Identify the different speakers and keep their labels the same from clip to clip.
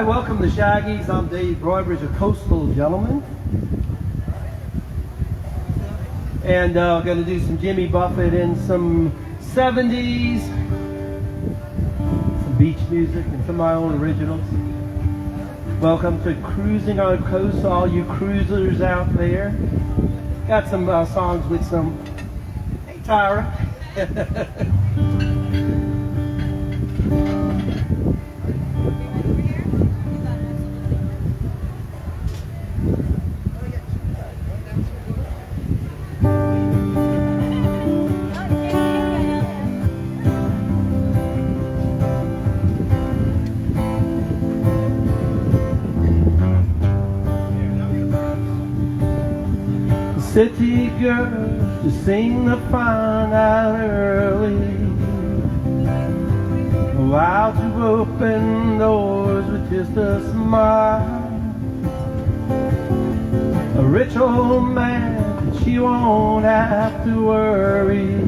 Speaker 1: Welcome to Shaggys. I'm Dave Broadbridge, a coastal gentleman. And I'm going to do some Jimmy Buffett and some 70s, some beach music, and some of my own originals. Welcome to Cruising on Coast, all you cruisers out there. Got some songs with some, hey Tyra. City girls just seem to find out early how to open doors with just a smile. A rich old man, she won't have to worry.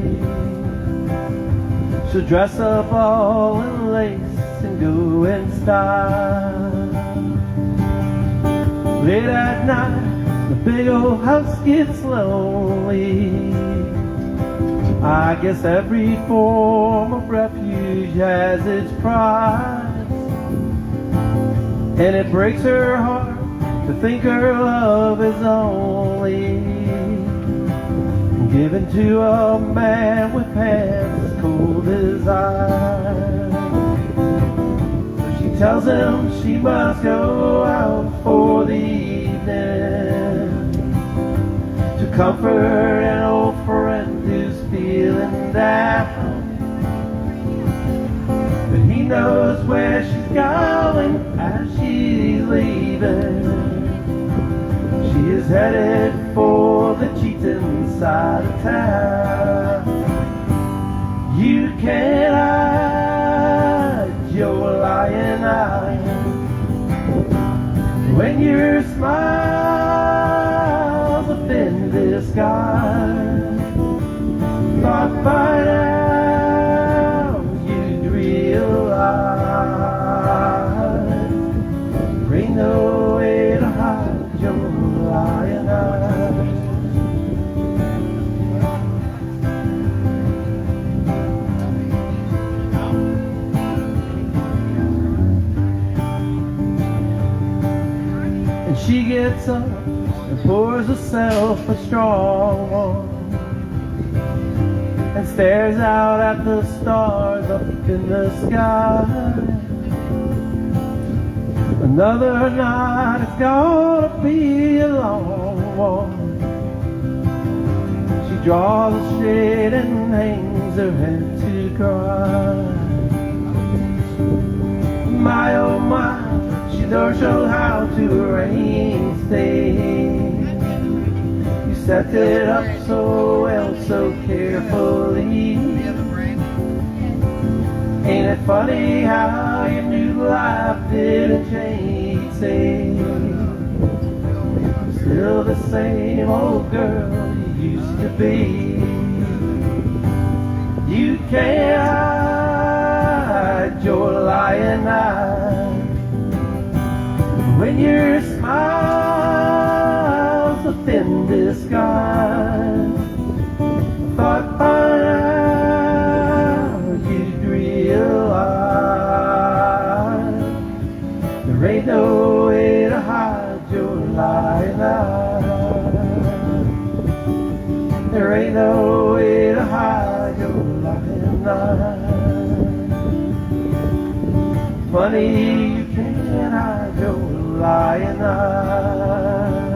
Speaker 1: She'll dress up all in lace and go in style. Late at night, the big old house gets lonely. I guess every form of refuge has its price, and it breaks her heart to think her love is only given to a man with hands as cold as ice. So she tells him she must go out for the evening to comfort an old friend who's feeling down. But he knows where she's going as she's leaving. She is headed for the cheating side of town. You can't hide your lying eye when your smile's a thin disguise. Thought by now you'd realize there ain't no way to hide your lying eyes. And she gets up and pours herself a strong one and stares out at the stars up in the sky. Another night is gonna be a long one. She draws a shade and hangs her head to cry. My oh my, she knows how to arrange things. You set it up so well, so carefully. Ain't it funny how your new life didn't change? Say, still the same old girl you used to be. You can't hide your lying eye when your smile's a thin disguise. Thought by now you'd realize there ain't no way to hide your lie. lying eye. There ain't no way to hide your lying eye. Funny, you can't hide your lying eye.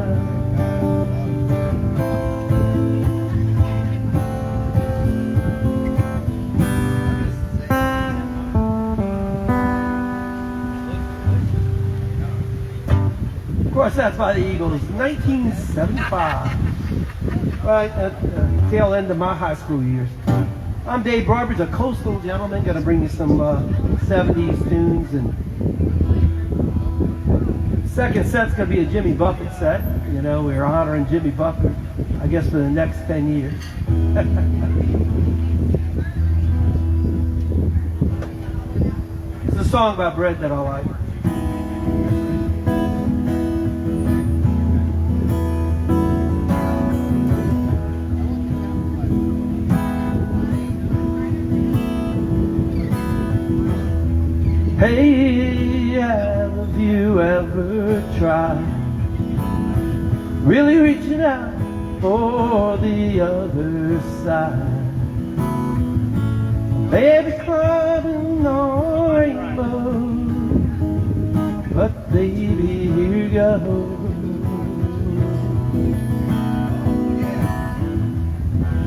Speaker 1: Of course, that's by the Eagles, 1975, right at the tail end of my high school years. I'm Dave Barbers, a coastal gentleman, gonna bring you some 70s tunes, and second set's gonna be a Jimmy Buffett set. You know, we're honoring Jimmy Buffett, I guess, for the next 10 years. It's a song about bread that I like. Hey, have you ever tried really reaching out for the other side? Baby climbing on rainbows, but baby, here you go.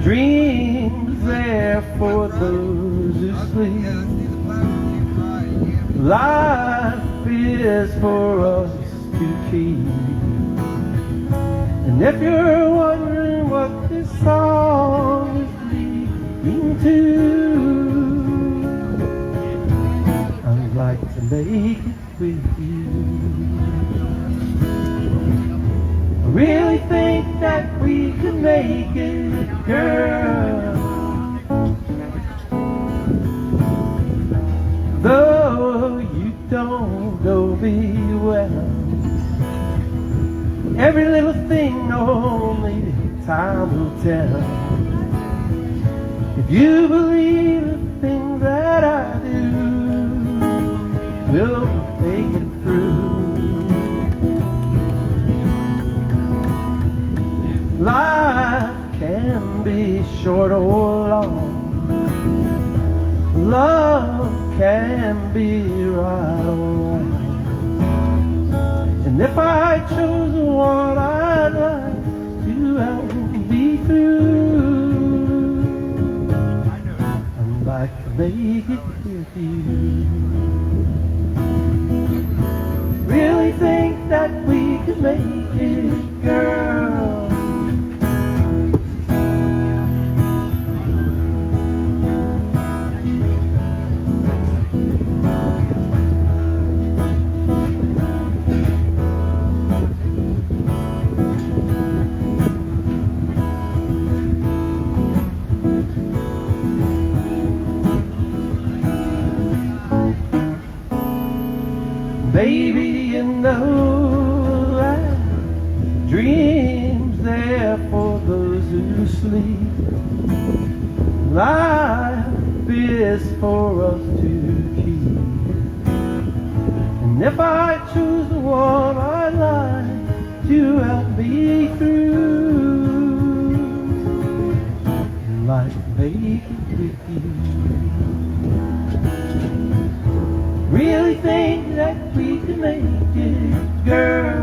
Speaker 1: Dreams there for those who sleep. Life is for us to keep. And if you're wondering what this song is leading to, I'd like to make it with you. I really think that we can make it, girl. Though you don't know me well, every little thing only time will tell. If you believe the things that I do, we'll make it through. Life can be short or long. Love can be right or wrong. And if I chose the one I'd like to help me through, I'd like to make it with you. Really think that we could make it, girl. Baby, you know that dreams there for those who sleep. Life is for us to keep. And if I choose the one I'd like to help me through, I'd like to make it with you. Really think that we can make it, girl.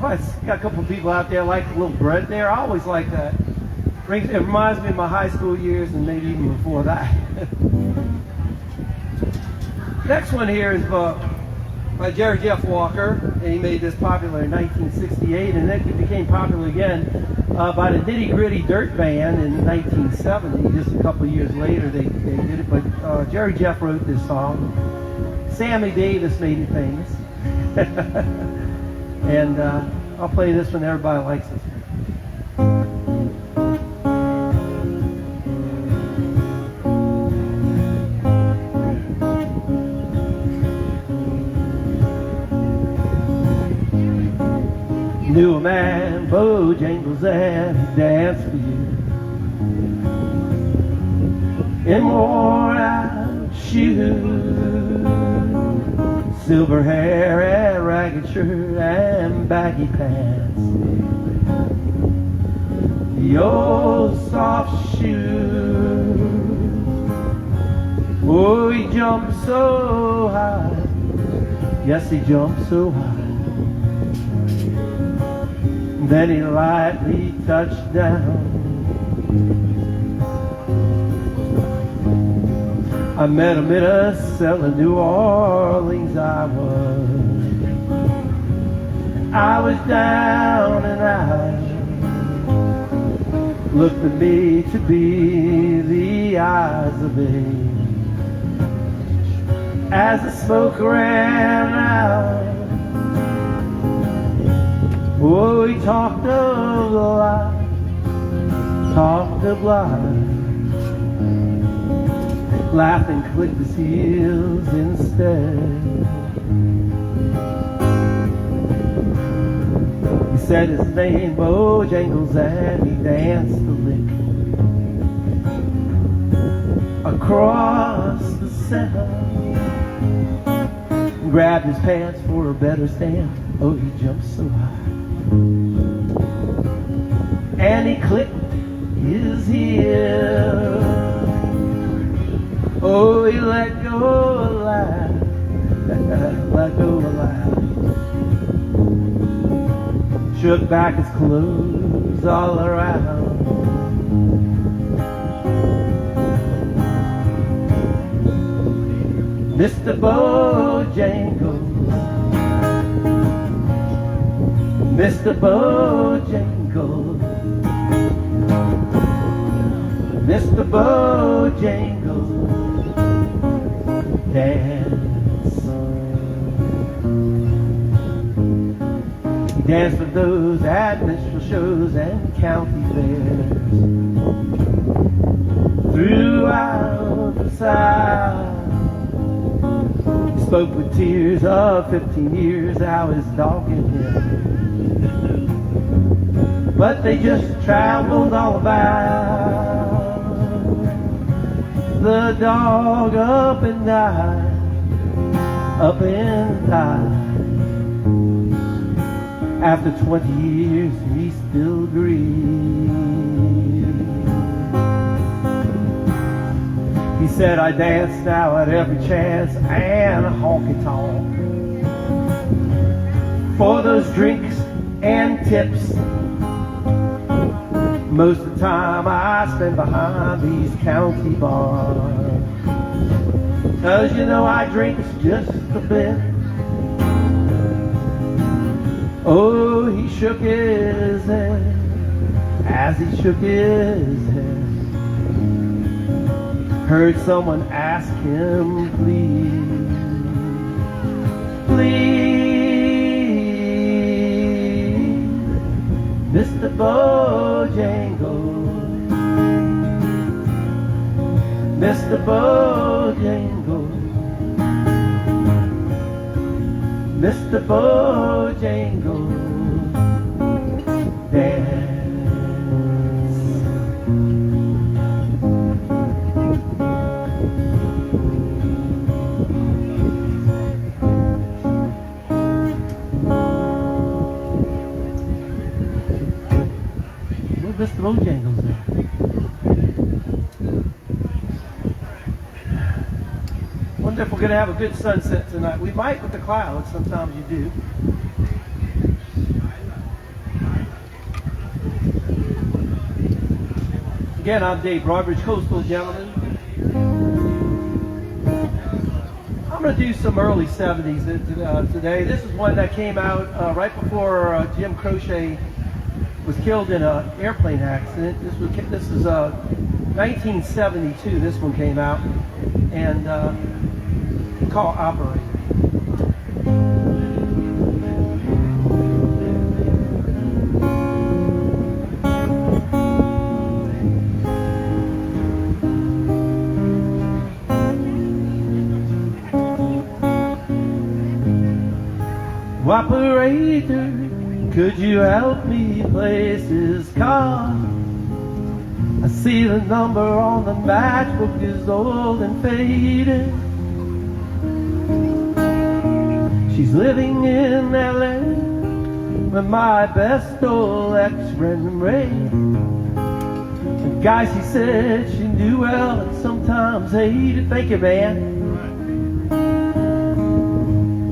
Speaker 1: Oh, it's got a couple of people out there like the little bread there. I always like that. It reminds me of my high school years and maybe even before that. Next one here is by Jerry Jeff Walker, and he made this popular in 1968, and then it became popular again by the Nitty Gritty Dirt Band in 1970. Just a couple of years later they did it, but Jerry Jeff wrote this song. Sammy Davis made it famous. And I'll play this one, everybody likes this one. Knew a man, Bojangles, and he danced for you in worn out shoes, silver hair and ragged shirt and baggy pants, your soft shoes. Oh, he jumped so high, yes, he jumped so high. Then he lightly touched down. I met him in a cell in New Orleans. I was down and out. Looked at me to be the eyes of age. As the smoke ran out, oh, he talked of life, talked of life, laughed and clicked his heels instead. He said his name, Bojangles, and he danced the lick across the center, grabbed his pants for a better stand. Oh, he jumped so high, and he clicked his heels. Oh, he let go a laugh, let go a laugh, shook back his clothes all around. Mr. Bojangles, Mr. Bojangles, Mr. Bojangles, dance. He danced with those at minstrel shows and county fairs throughout the South. He spoke with tears of 15 years how his dog and him, but they just traveled all about. The dog up and died, up and died. After 20 years, he still grieves. He said, I dance now at every chance and a honky-tonk for those drinks and tips. Most of the time I spend behind these county bars, 'cause you know I drink just a bit. Oh, he shook his head as he shook his head. Heard someone ask him, please, please, Mr. Bojangles, Mr. Bojangles, Mr. Bojangles, dance. Mr. Bojangles there. Wonder if we're going to have a good sunset tonight. We might with the clouds. Sometimes you do. Again, I'm Dave Broadbridge, Coastal Gentleman. I'm going to do some early 70s today. This is one that came out right before Jim Croce was killed in an airplane accident. This is 1972. This one came out, and called Operator. Operator, Could you help me place his car? I see the number on the matchbook is old and faded. She's living in LA with my best old ex-friend Ray. The guy she said she knew well and sometimes hated. Thank you, man.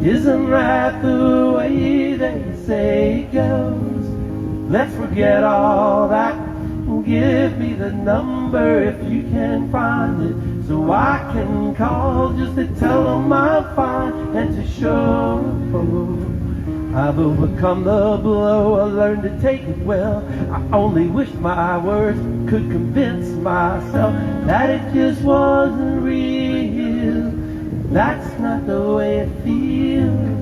Speaker 1: Isn't that the way they say it goes? Let's forget all that and give me the number if you can find it, so I can call just to tell them I'm fine and to show I've overcome the blow. I learned to take it well. I only wish my words could convince myself that it just wasn't real. That's not the way it feels.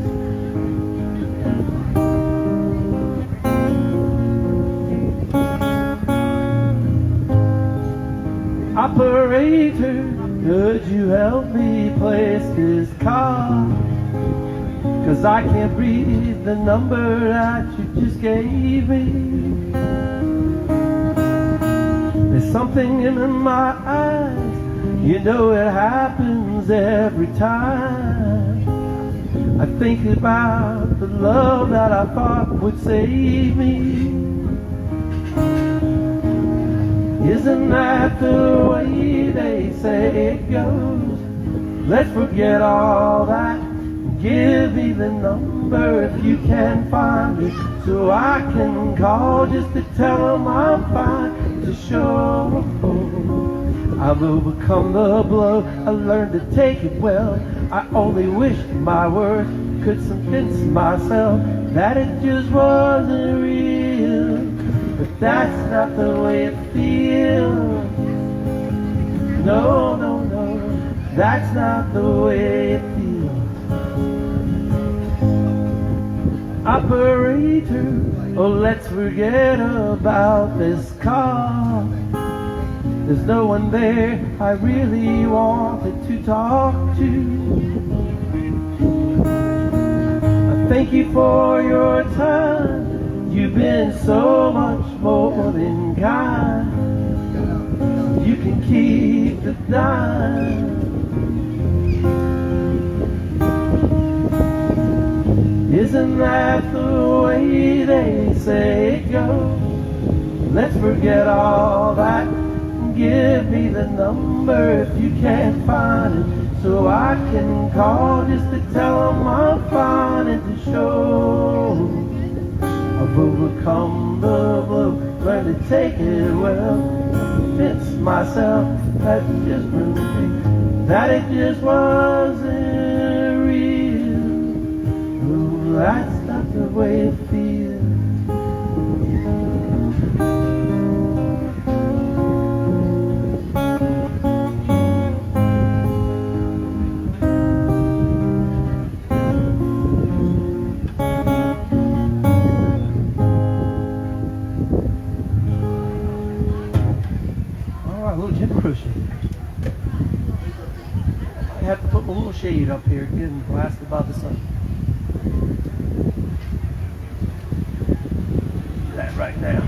Speaker 1: Operator, could you help me place this car? 'Cause I can't read the number that you just gave me. There's something in my eyes, you know it happens every time. I think about the love that I thought would save me. Isn't that the way they say it goes? Let's forget all that. Give me the number if you can find it, so I can call just to tell them I'm fine, to show I've overcome the blow. I learned to take it well. I only wish my words could convince myself that it just wasn't real. But that's not the way it feels. No, no, no, that's not the way it feels. Operator, oh, let's forget about this car. There's no one there I really wanted to talk to. I thank you for your time. You've been so much more than kind. You can keep the dime. Isn't that the way they say it goes? Let's forget all that and give me the number if you can't find it, so I can call just to tell them I'm fine and to show I've overcome the blow. Learn to take it well, convince myself that it just wasn't real. Oh, that's not the way it feels. I have to put my little shade up here, getting blasted by the sun. Do that right now.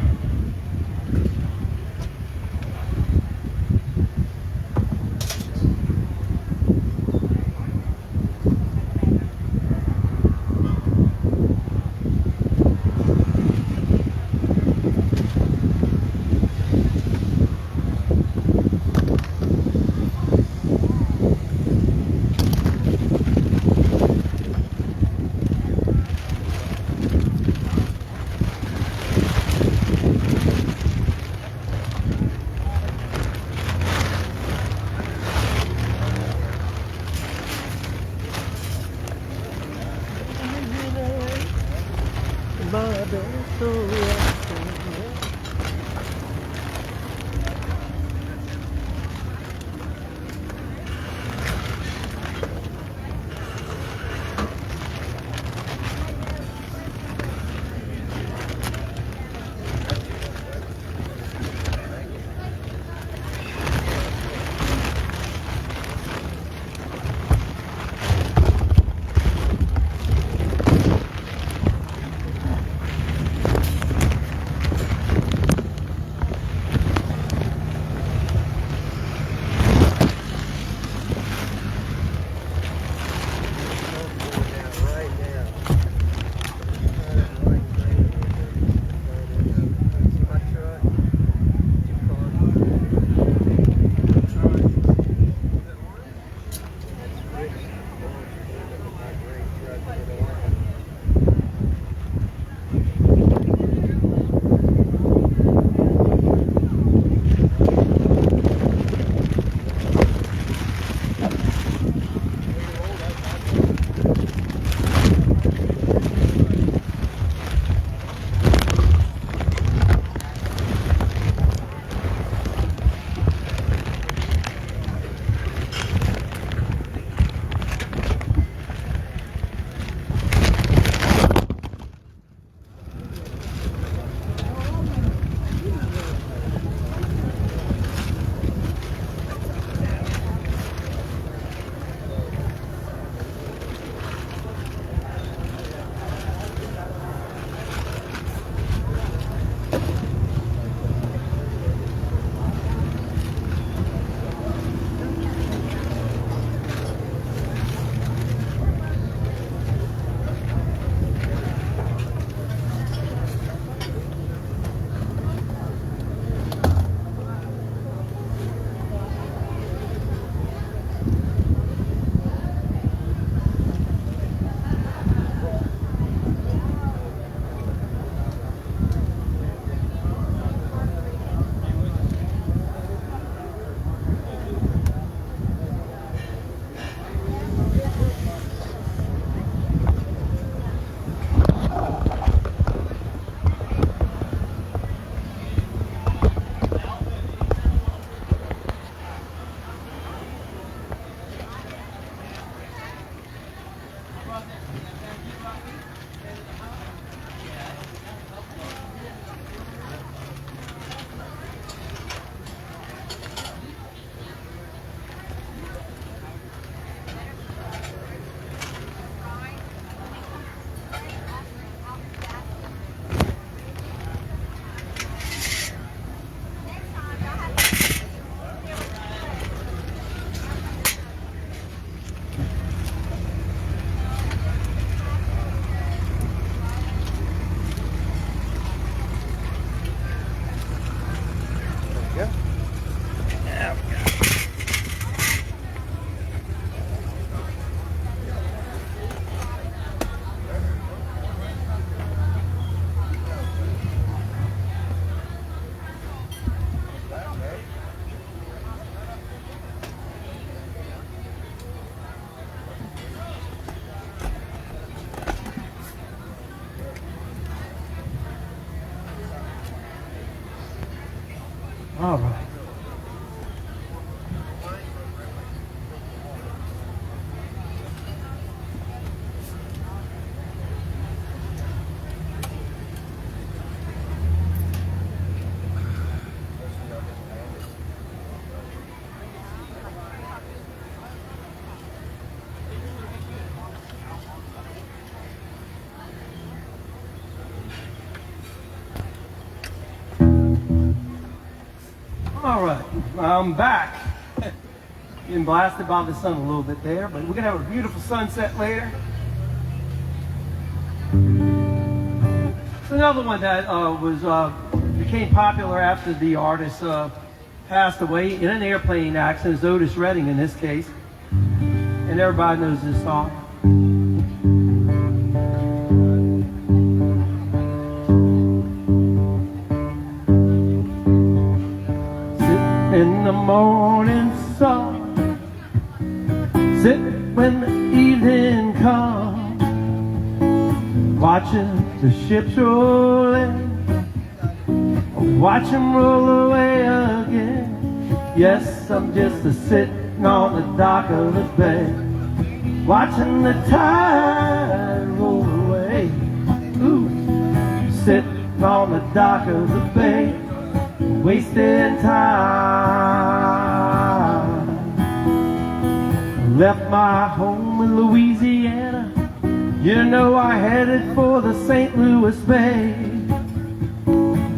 Speaker 1: All right. All right, I'm back. Getting blasted by the sun a little bit there, but we're gonna have a beautiful sunset later. It's another one that became popular after the artist passed away in an airplane accident. It's Otis Redding in this case, and everybody knows this song. In the morning sun, sit when the evening comes, watching the ships roll in, watch them roll away again. Yes, I'm just a sitting on the dock of the bay, watching the tide roll away. Ooh, sitting on the dock of the bay, wasting time. Left my home in Louisiana, you know I headed for the St. Louis Bay.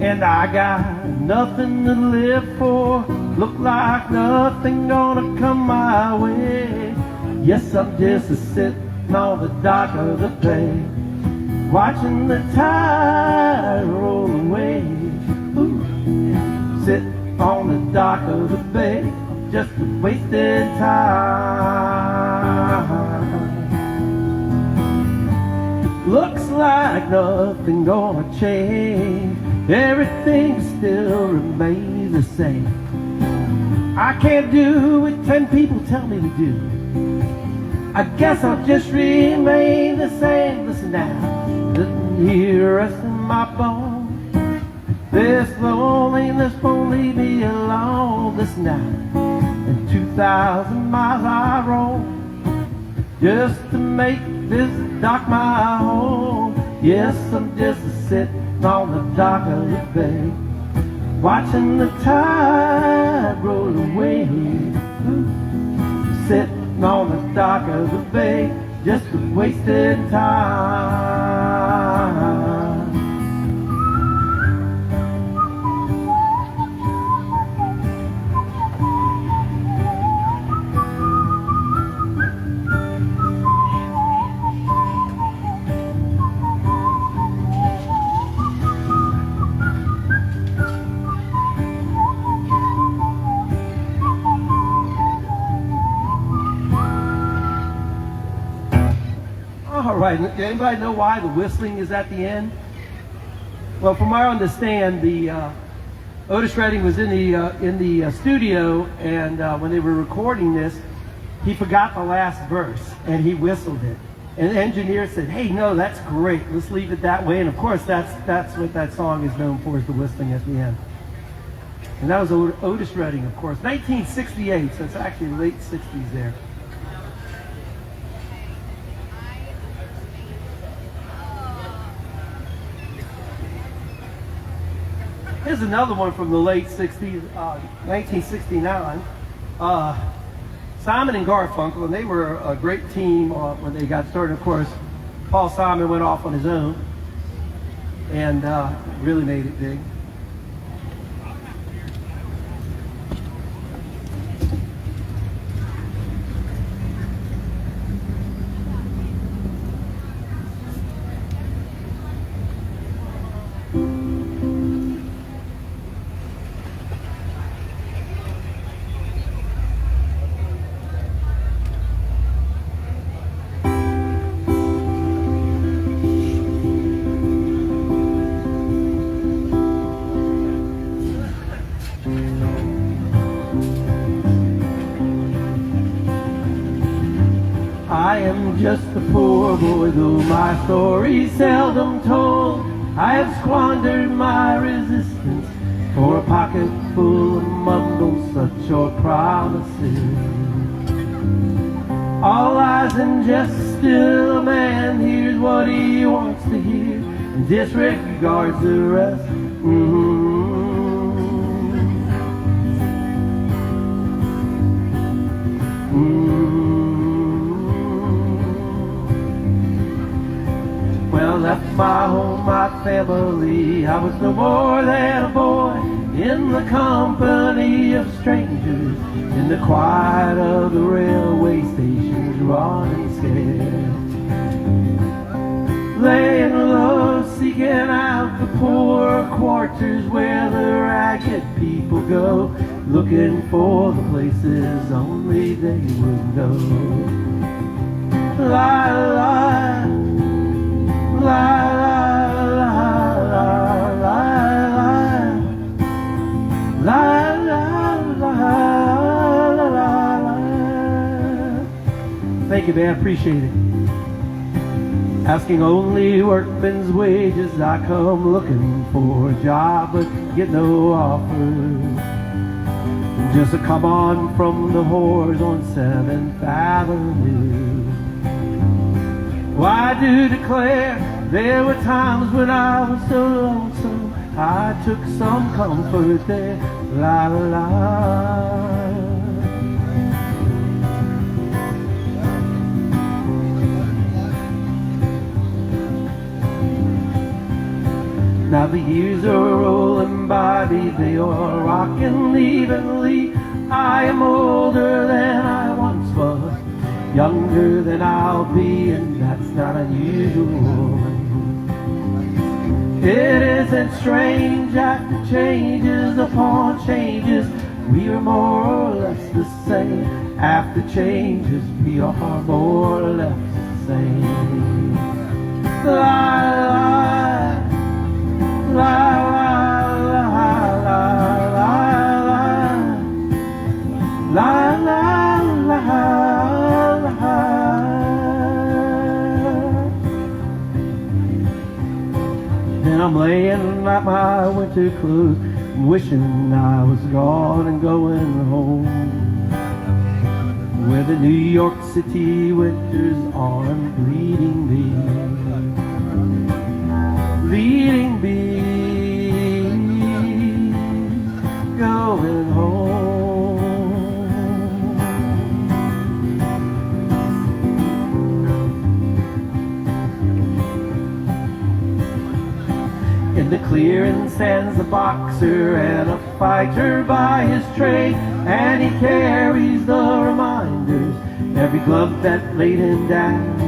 Speaker 1: And I got nothing to live for, look like nothing gonna come my way. Yes, I'm just a sitting on the dock of the bay, watching the tide roll away. Ooh. Sit on the dock of the bay, just wasting time. Looks like nothing gonna change, everything still remains the same. I can't do what 10 people tell me to do, I guess I'll just remain the same. Listen now, sitting here resting my bones, this loneliness won't leave me alone. This night, and 2,000 miles I roam, just to make this dock my home. Yes, I'm just sitting on the dock of the bay, watching the tide roll away. Ooh. Sitting on the dock of the bay, just wasting time. All right, anybody know why the whistling is at the end? Well, from what I understand, the Otis Redding was in the studio, and when they were recording this, he forgot the last verse, and he whistled it. And the engineer said, "Hey, no, that's great. Let's leave it that way." And of course, that's what that song is known for, is the whistling at the end. And that was Otis Redding, of course, 1968. So it's actually the late '60s there. Here's another one from the late 60s, 1969. Simon and Garfunkel, and they were a great team when they got started. Of course, Paul Simon went off on his own and really made it big. I am just a poor boy, though my story's seldom told. I have squandered my resistance for a pocket full of mumbles, such your promises. All lies and jest, still a man hears what he wants to hear and disregards the rest. Well, left my home, my family, I was no more than a boy in the company of strangers, in the quiet of the railway stations, running scared, laying low, seeking out the poor quarters where the ragged people go, looking for the places only they would know. La la, la la la la la la la la la. Thank you, man. Appreciate it. Asking only workmen's wages, I come looking for a job but get no offers. Just a come on from the whores on 7th Avenue. Well, I do declare there were times when I was so lonesome, I took some comfort there. La la la. Now the years are rolling by me, they are rocking evenly. I am older than I once was, younger than I'll be, and that's not unusual. It isn't strange after changes upon changes, we are more or less the same. After changes, we are more or less the same. La la, la la la la la la la la. Then I'm laying at my winter clothes, wishing I was gone and going home, where the New York City winters aren't bleeding me, leading me, going home. In the clearing stands a boxer and a fighter by his trade, and he carries the reminders, every glove that laid him down.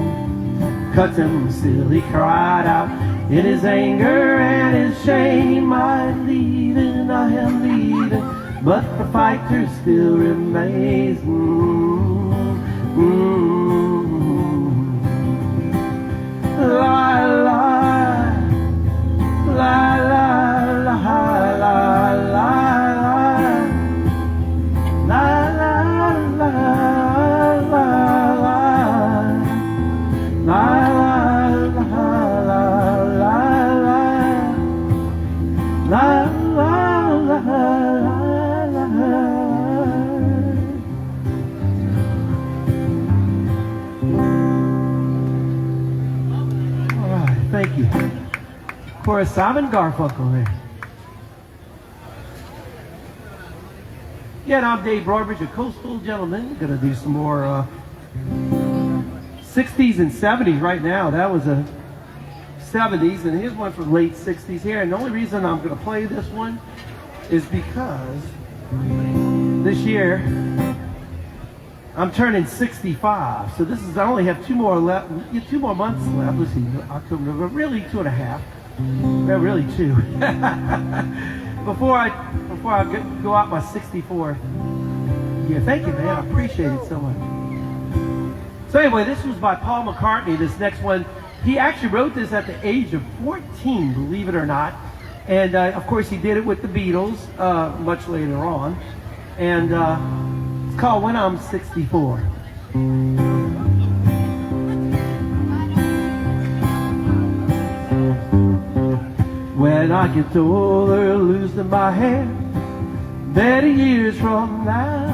Speaker 1: Cut him still, he cried out in his anger and his shame, I'm leaving, I am leaving, but the fighter still remains. La la, la la la la la la la la la Thank you. Chorus Simon Garfunkel there. Yeah, and I'm Dave Broadbridge, a coastal gentleman. Gonna do some more 60s and 70s right now. That was a 70s, and here's one from late 60s here. And the only reason I'm gonna play this one is because this year I'm turning 65, so this is, I only have 2 more months left. Let's see, October, November, really 2.5. Well, really 2. before I go out my 64th year. Thank you, man. I appreciate it so much. So anyway, this was by Paul McCartney. This next one, he actually wrote this at the age of 14, believe it or not. And of course, he did it with the Beatles much later on. And it's called When I'm 64. When When I get older, losing my hair, many years from now,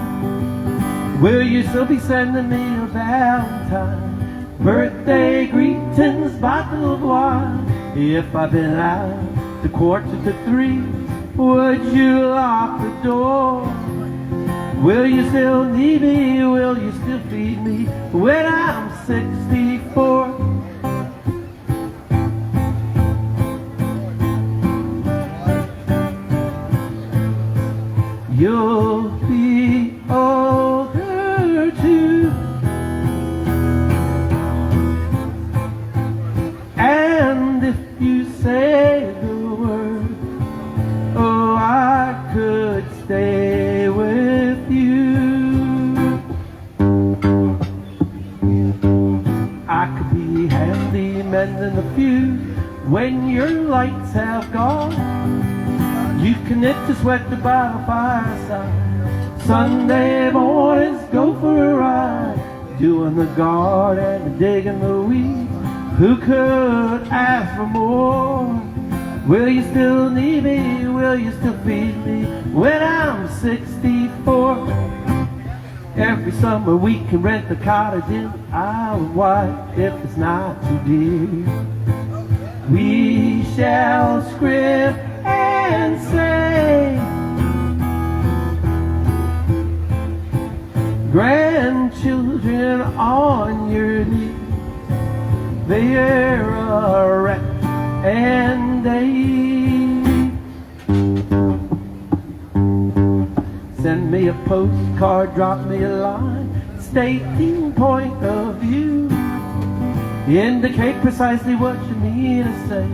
Speaker 1: will you still be sending me a Valentine? Birthday greetings, bottle of wine. If I've been out the 2:45, would you lock the door? Will you still need me? Will you still feed me when I'm 64? You'll be older too, and if you say the word, oh, I could stay with you. I could be handy mending a fuse when your lights have gone. You can knit the sweater by the fireside. Sunday mornings go for a ride, doing the garden and digging the weeds. Who could ask for more? Will you still need me? Will you still feed me when I'm 64? Every summer we can rent a cottage in Isle of Wight if it's not too dear. We shall script and say, grandchildren on your knees, they're a wreck and Dave. Send me a postcard, drop me a line, stating point of view. Indicate precisely what you mean to say.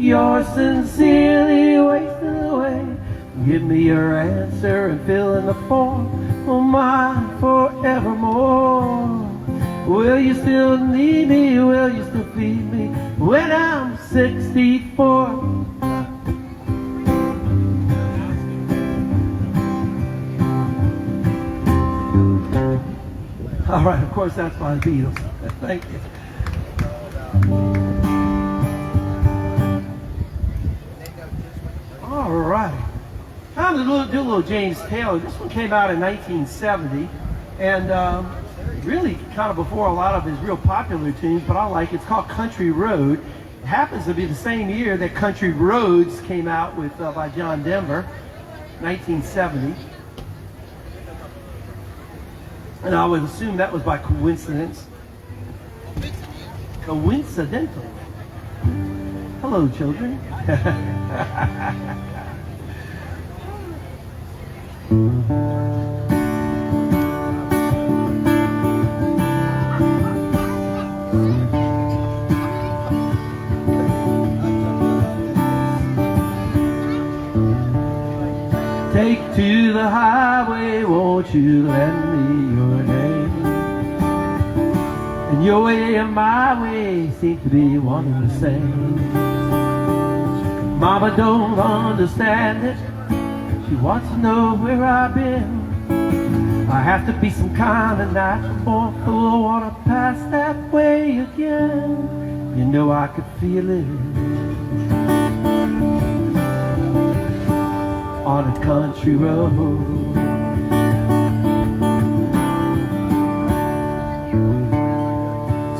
Speaker 1: You're sincerely wasting away. Give me your answer and fill in the form. Oh, mine forevermore. Will you still need me? Will you still feed me when I'm 64? All right, of course, that's by the Beatles. Thank you. All right. Time to do a little James Taylor. This one came out in 1970, and really kind of before a lot of his real popular tunes, but I like it. It's called Country Road. It happens to be the same year that Country Roads came out with by John Denver, 1970. And I would assume that was by coincidence. Coincidental. Hello, children. Take to the highway, won't you lend me your name? And your way and my way seem to be one and the same. Mama don't understand it. She wants to know where I've been. I have to be some kind of natural born fool. I wanna pass that way again. You know I could feel it on a country road.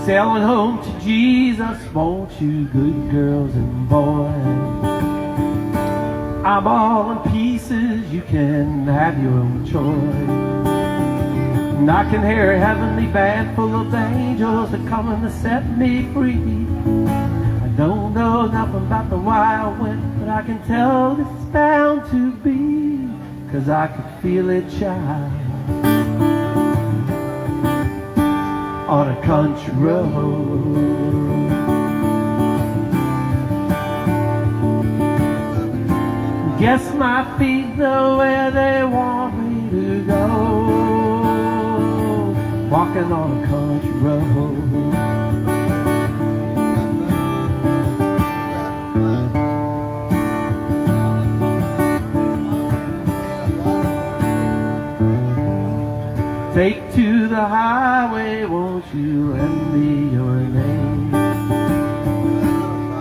Speaker 1: Sailing home to Jesus, won't you, good girls and boys? I'm all in pieces, you can have your own choice. And I can hear a heavenly band full of angels that coming to set me free. I don't know nothing about the wild wind, but I can tell this is bound to be, 'cause I could feel it, child, on a country road. Guess my feet know where they want me to go, walking on a country road. Take to the highway, won't you lend me your name?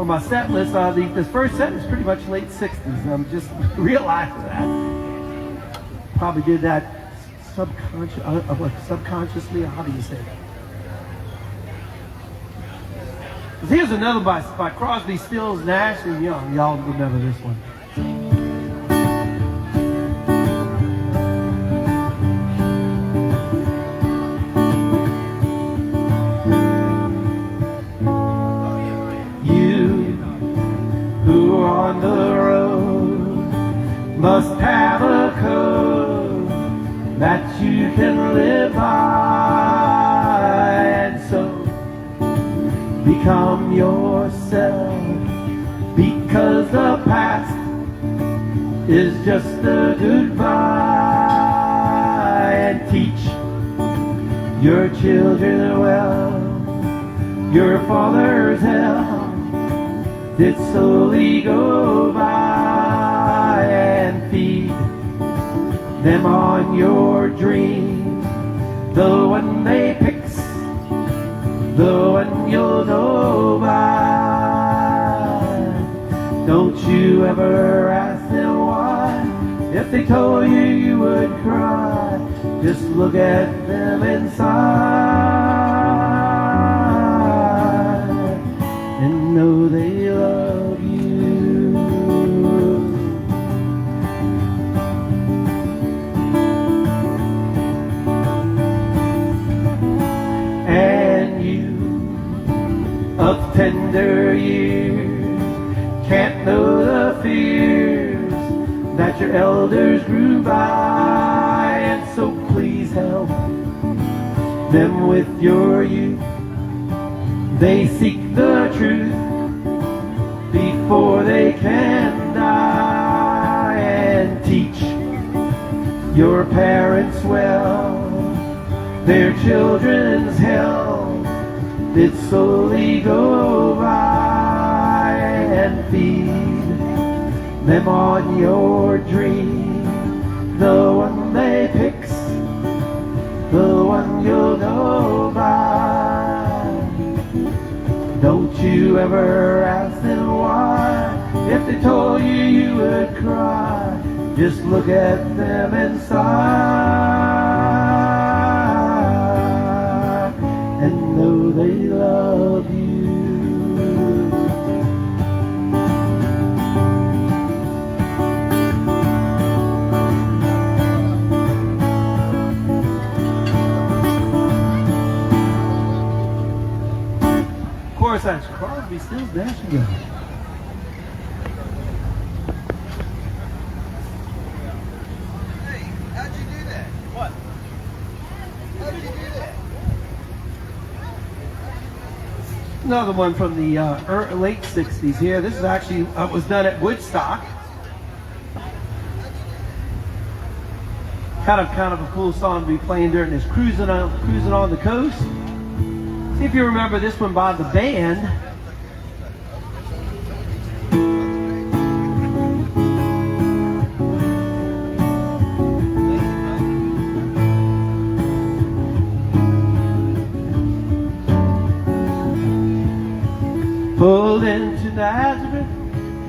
Speaker 1: on my set list. This first set is pretty much late 60s. I'm just realizing that. Probably did that subconsciously, or how do you say that? Here's another by Crosby, Stills, Nash and Young. Y'all remember this one. You who are on the road must have a code that you can live by, and so become yourself, because the past is just a goodbye, and teach your children well. Your father's hell did slowly go by, and feed them on your dreams, the one they pick's the one you'll know by. Don't you ever ask them why. If they told you, you would cry. Just look at them inside and know they love you. And you of tender years can't know the fears that your elders grew by, and so please help them with your youth. They seek the truth before they can die, and teach your parents well. Their children's hell did slowly go by, and feed them on your dream, the one they pick's the one you'll know by. Don't you ever ask them why. If they told you, you would cry. Just look at them inside and know they love you. Of course, that's Crosby, Stills, Nash and Young.
Speaker 2: Hey, how'd you do that? What? How did you do that?
Speaker 1: Another one from the late 60s here. This is actually was done at Woodstock. Kind of a cool song to be playing during this cruising on the coast. See if you remember this one by the band. Pulled into Nazareth,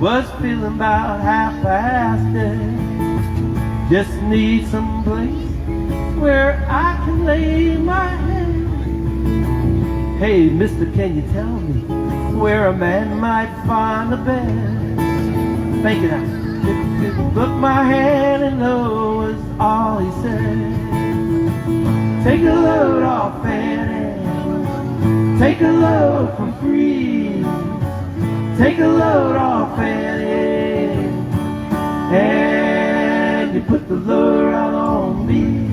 Speaker 1: was feeling about half-assed dead. Just need some place where I can lay my head. Hey, mister, can you tell me where a man might find a bed? Think it out. Took my hand and lo was all he said. Take a load off, Fanny. Take a load for free. Take a load off, Fanny. And you put the load out on me.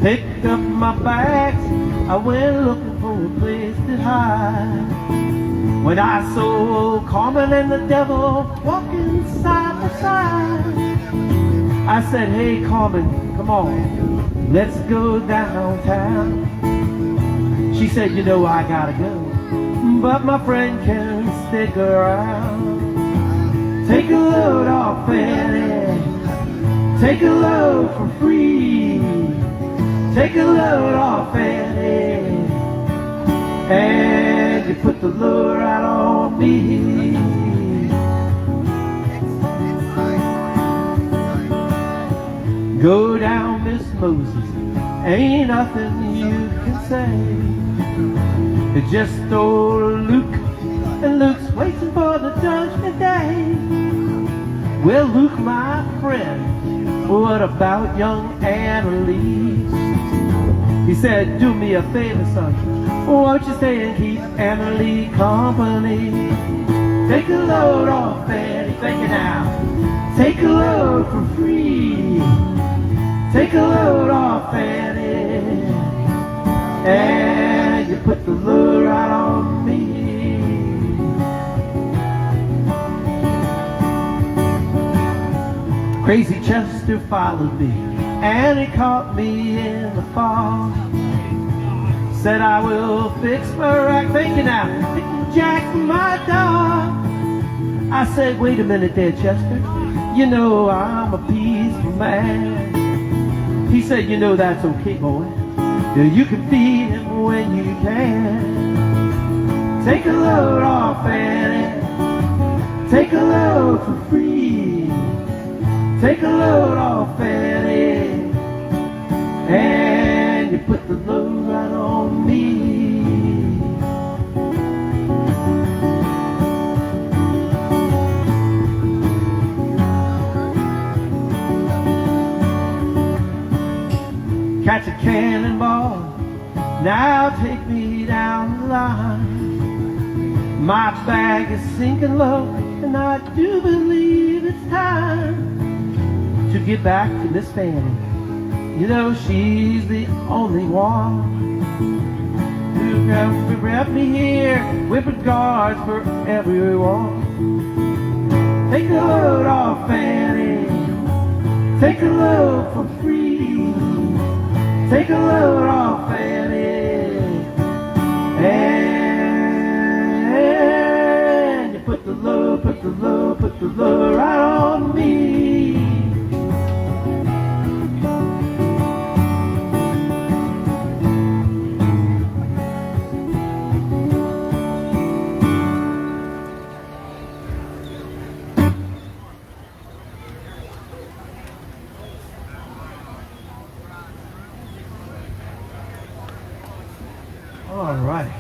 Speaker 1: Picked up my bags, I went looking for a place to hide. When I saw Carmen and the devil walking side by side, I said, hey Carmen, come on, let's go downtown. She said, you know I gotta go, but my friend can stick around. Take a load off, Fanny. Take a load for free. take a load off Annie, and you put the load right on me. Go down, Miss Moses, ain't nothing you can say. It's just old Luke, and Luke's waiting for the judgment day. Well, Luke, my friend, what about young Annalise? He said, do me a favor, son, won't you stay and keep Annalie company? Take a load off, Annie, take it now. Take a load for free. Take a load off Annie, and you put the load right on me. Crazy Chester followed me, and he caught me in the fall. Said I will fix my rack, thinking now, Jack, my dog. I said, wait a minute there, Chester, you know I'm a peaceful man. He said, you know that's okay, boy. Yeah, you can feed him when you can. Take a load off Annie, take a load for free. Take a load off Annie, and you put the load right on me. Catch a cannonball, now take me down the line. My bag is sinking low, and I do believe it's time to get back to Miss Fanny. You know she's the only one who can rep me here with regards for everyone. Take a load off Fanny, take a load for free. Take a load off Annie, and you put the load right on me. All right.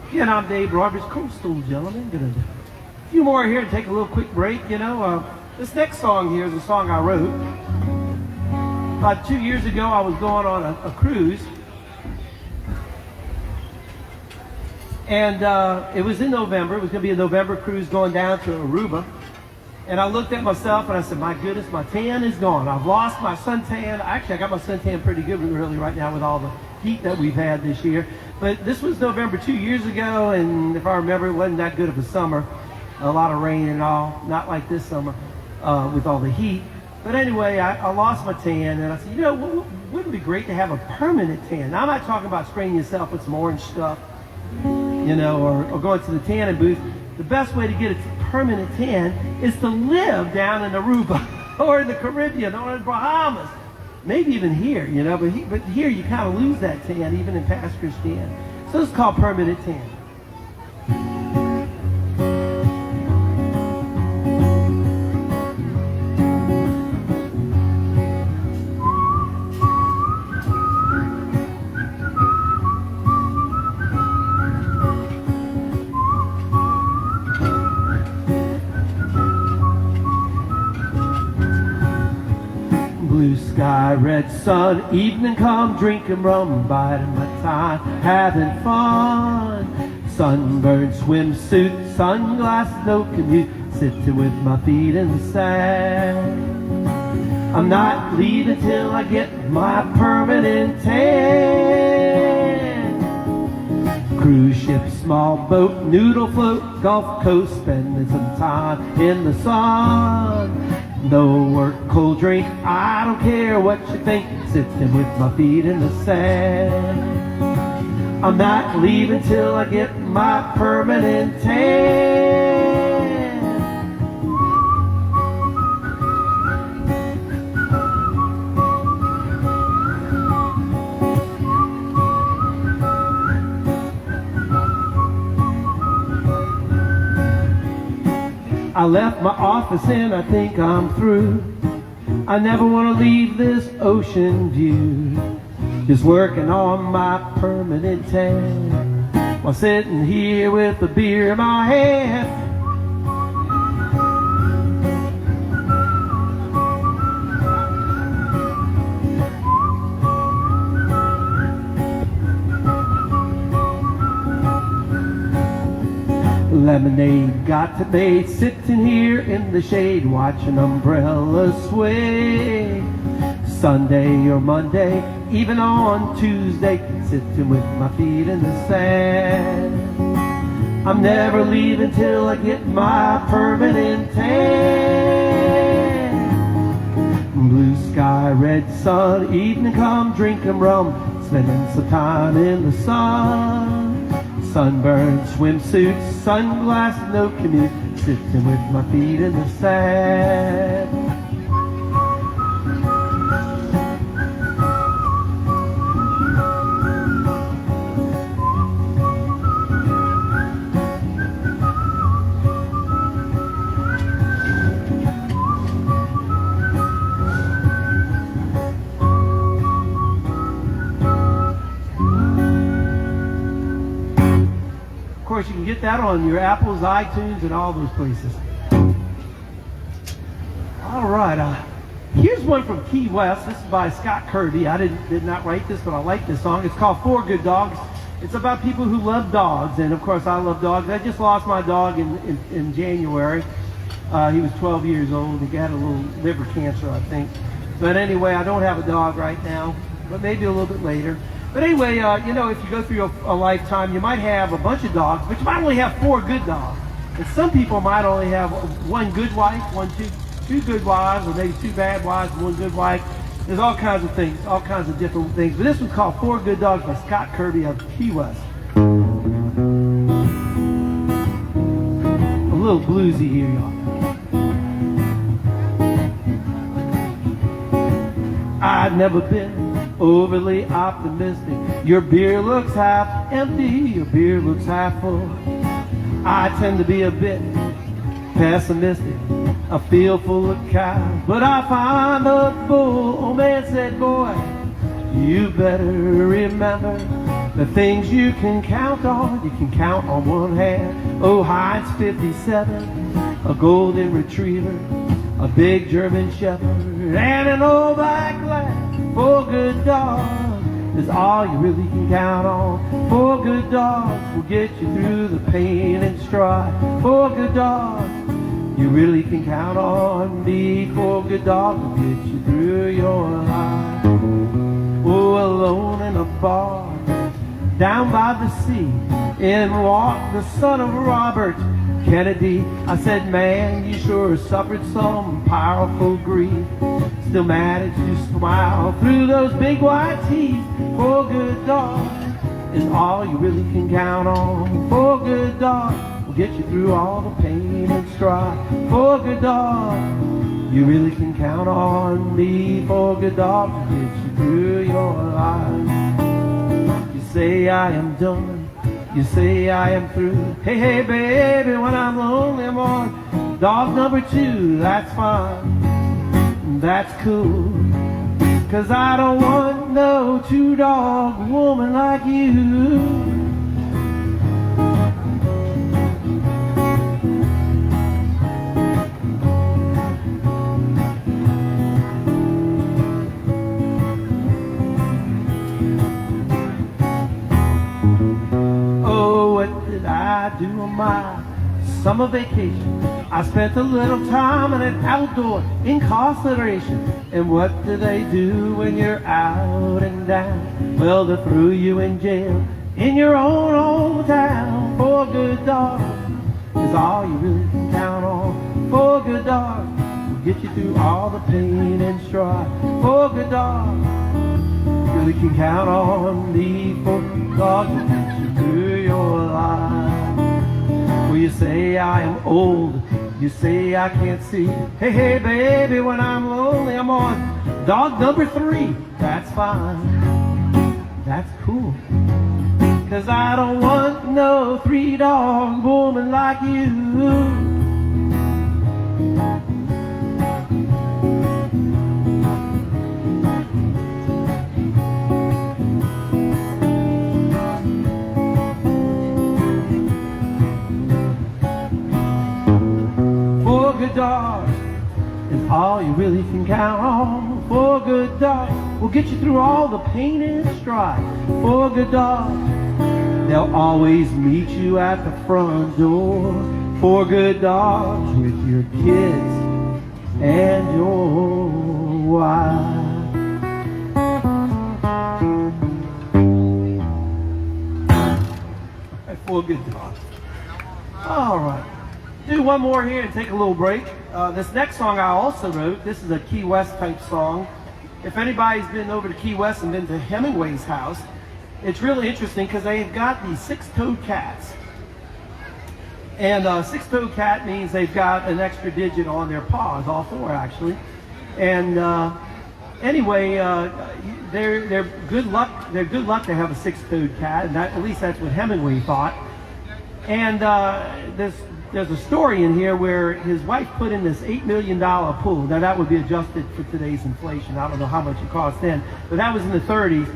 Speaker 1: Again, I'm Dave Roberts, Coastal Gentleman. Gonna do a few more here and take a little quick break. You know, this next song here is a song I wrote. About 2 years ago, I was going on a cruise. And it was in November. It was going to be a November cruise going down to Aruba. And I looked at myself and I said, my goodness, my tan is gone. I've lost my suntan. Actually, I got my suntan pretty good really right now with all the heat that we've had this year. But this was November 2 years ago, and if I remember, it wasn't that good of a summer. A lot of rain and all, not like this summer with all the heat. But anyway, I lost my tan, and I said, you know, wouldn't it be great to have a permanent tan? Now, I'm not talking about spraying yourself with some orange stuff, you know, or going to the tanning booth. The best way to get a permanent tan is to live down in Aruba or in the Caribbean or in the Bahamas. Maybe even here, you know, but here you kind of lose that tan, even in past Christianity. So it's called permanent tan. Blue sky, red sun, evening come, drinking rum, biding my time, having fun. Sunburned swimsuit, sunglasses, no commute, sitting with my feet in the sand. I'm not leaving till I get my permanent tan. Cruise ship, small boat, noodle float, Gulf Coast, spending some time in the sun. No work, cold drink, I don't care what you think, sitting with my feet in the sand. I'm not leaving till I get my permanent tan. I left my office and I think I'm through. I never want to leave this ocean view. Just working on my permanent tan while sitting here with a beer in my hand. Lemonade got to be sitting here in the shade watching umbrellas sway. Sunday or Monday, even on Tuesday, sitting with my feet in the sand. I'm never leaving till I get my permanent tan. Blue sky, red sun, evening come, drinking rum, spending some time in the sun. Sunburned swimsuits, sunglasses, no commute, sitting with my feet in the sand. Of course, you can get that on your Apples, iTunes, and all those places. All right, here's one from Key West. This is by Scott Kirby. I did not write this, but I like this song. It's called Four Good Dogs. It's about people who love dogs, and of course, I love dogs. I just lost my dog in January. He was 12 years old. He had a little liver cancer, I think. But anyway, I don't have a dog right now, but maybe a little bit later. But anyway, you know, if you go through a lifetime, you might have a bunch of dogs, but you might only have 4 good dogs. And some people might only have one good wife, two good wives, or maybe 2 bad wives, 1 good wife. There's all kinds of things, all kinds of different things. But this one's called Four Good Dogs by Scott Kirby of Key West. A little bluesy here, y'all. I've never been overly optimistic. Your beer looks half empty, your beer looks half full. I tend to be a bit pessimistic, a field full of cows, but I find a bull. Old man said, boy, you better remember the things you can count on. You can count on one hand. Oh, Heinz 57, a golden retriever, a big German shepherd, and an old black lab. 4 good dogs is all you really can count on. 4 good dogs will get you through the pain and strife. 4 good dogs you really can count on. Me, 4 good dogs will get you through your life. Oh, alone in a bar down by the sea, in walked the son of Robert Kennedy. I said, man, you sure suffered some powerful grief. Still managed to smile through those big white teeth. 4 good dogs is all you really can count on. 4 good dogs will get you through all the pain and strife. 4 good dogs you really can count on. Me, 4 good dogs will get you through your life. You say I am done, you say I am through. Hey, hey, baby, when I'm lonely, I'm on dog number 2. That's fine, that's cool, 'cause I don't want no 2-dog woman like you. Oh, what did I do on my summer vacation? I spent a little time in an outdoor incarceration. And what do they do when you're out and down? Well, they throw you in jail in your own hometown. 4 good dogs is all you really can count on. 4 good dogs will get you through all the pain and strife. 4 good dogs really can count on. Me, 4 good dogs will get you through your life. Well, you say I am old, you say I can't see. Hey, hey, baby, when I'm lonely, I'm on dog number 3. That's fine, that's cool, 'cause I don't want no 3-dog woman like you. dogs is all you really can count on. 4 good dogs will get you through all the pain and strife. 4 good dogs, they'll always meet you at the front door. 4 good dogs with your kids and your wife. 4 good dogs. All right. Do one more here and take a little break. This next song I also wrote. This is a Key West type song. If anybody's been over to Key West and been to Hemingway's house, it's really interesting because they've got these 6-toed cats. And 6-toed cat means they've got an extra digit on their paws, all 4 actually. And anyway, they're good luck. They're good luck to have a 6-toed cat, and at least that's what Hemingway thought. And there's a story in here where his wife put in this $8 million pool. Now that would be adjusted for today's inflation. I don't know how much it cost then, but that was in the 30s.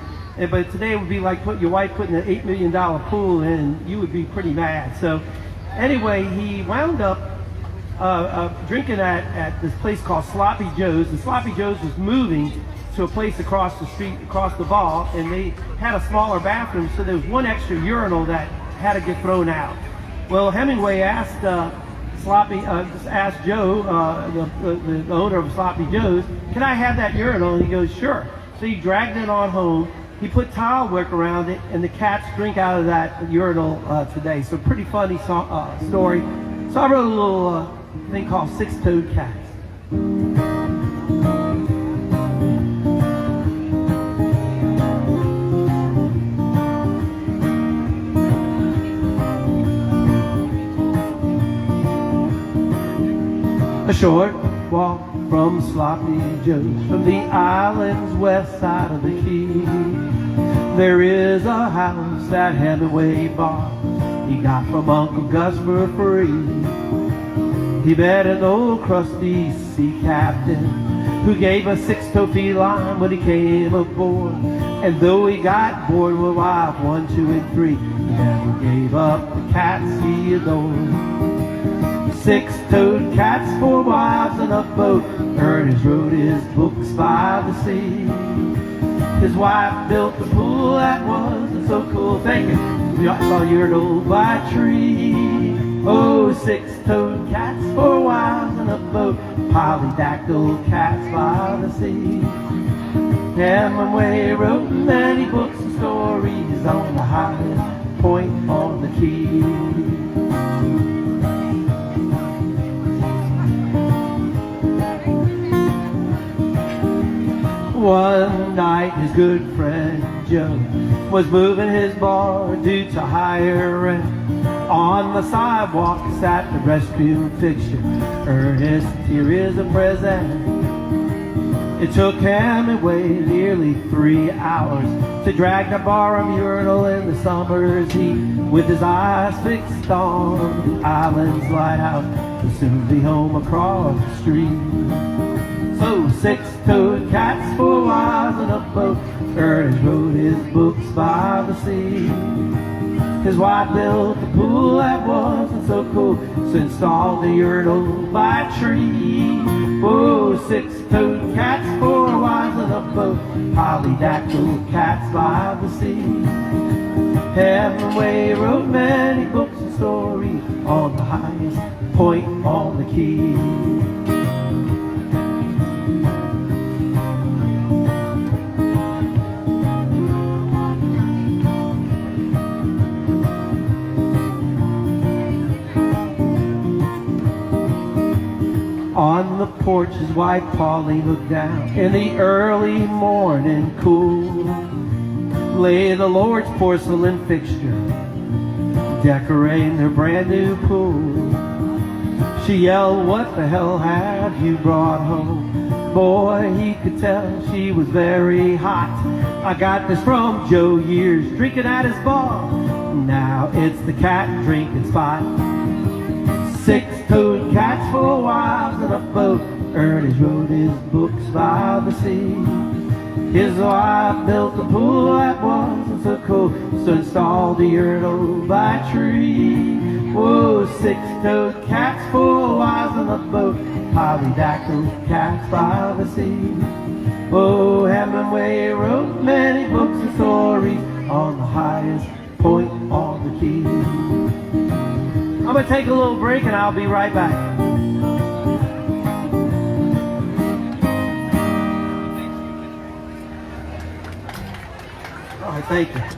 Speaker 1: But today it would be like your wife putting an $8 million pool in, and you would be pretty mad. So anyway, he wound up drinking at this place called Sloppy Joe's. And Sloppy Joe's was moving to a place across the street, across the ball, and they had a smaller bathroom, so there was one extra urinal that had to get thrown out. Well, Hemingway asked Joe, the owner of Sloppy Joe's, can I have that urinal? And he goes, sure. So he dragged it on home. He put towel work around it, and the cats drink out of that urinal today. So pretty funny story. So I wrote a little thing called 6-toed cats. A short walk from Sloppy Joe's, from the island's west side of the key. There is a house that Hemingway bought. He got from Uncle Gus for free. He met an old crusty sea captain who gave a 6-toe feline when he came aboard. And though he got bored with wife 1, 2, and 3, he never gave up the cats he adored. 6-toed cats, 4 wives, and a boat. Ernest wrote his books by the sea. His wife built a pool that wasn't so cool. Thank you. I saw urinal by a tree. Oh, 6-toed cats, 4 wives, and a boat. Polydactyl cats by the sea. Hemingway wrote many books and stories on the highest point on the key. One night his good friend Joe was moving his bar due to higher rent. On the sidewalk sat the rescue fixture. Ernest, here is a present. It took Hemingway nearly 3 hours to drag the bar urinal in the summer's heat. With his eyes fixed on the island's lighthouse, he'll soon be home across the street. So 6-toed cats, 4 wives, and a boat. Ernest wrote his books by the sea. His wife built a pool that wasn't so cool, so installed the urinal by a tree. Oh, 6-toed cats, 4 wives, and a boat. Polydactyl cats by the sea. Hemingway wrote many books and stories on the highest point on the key. On the porch his wife Polly looked down. In the early morning cool lay the Lord's porcelain fixture, decorating her brand new pool. She yelled, what the hell have you brought home? Boy, he could tell she was very hot. I got this from Joe Years, drinking at his bar. Now it's the cat drinking spot. 6-toed cats, 4 wives, and a boat. Ernest wrote his books by the sea. His wife built a pool that wasn't so cool, so installed the urinal by a tree. Whoa, 6-toed cats, 4 wives. wise in the boat, polydactyl cats by the sea. Oh, Hemingway wrote many books and stories on the highest point on the key. I'm gonna take a little break and I'll be right back. All right, thank you.